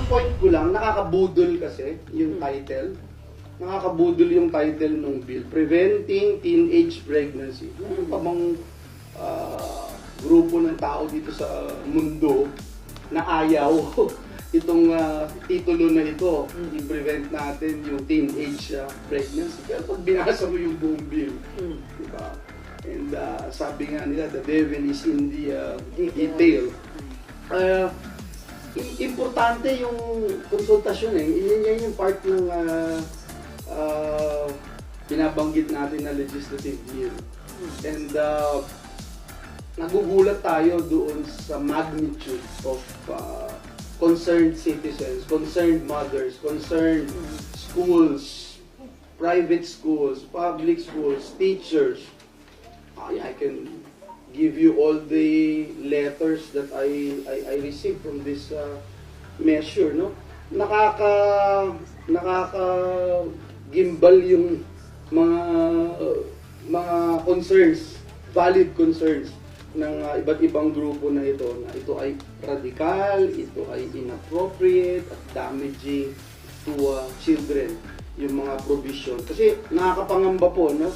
point ko lang, nakakabudol kasi yung title. Nakakabudol yung title ng bill. Preventing Teenage Pregnancy. Ano pa bang grupo ng tao dito sa mundo na ayaw itong titulo na ito, i-prevent natin yung teenage pregnancy. Pero pag binasa mo yung buong bill, diba? And sabi nga nila, the devil is in the detail. Importante yung konsultasyon eh. Yan yung part ng binabanggit natin na legislative bill. And nagugulat tayo doon sa magnitude of concerned citizens, concerned mothers, concerned schools, private schools, public schools, teachers. I can give you all the letters that I received from this measure, no? Nakaka-gimbal yung mga concerns, valid concerns ng iba't ibang grupo na ito ay radikal, ito ay inappropriate at damaging to children yung mga provision. Kasi nakakapangamba po, no?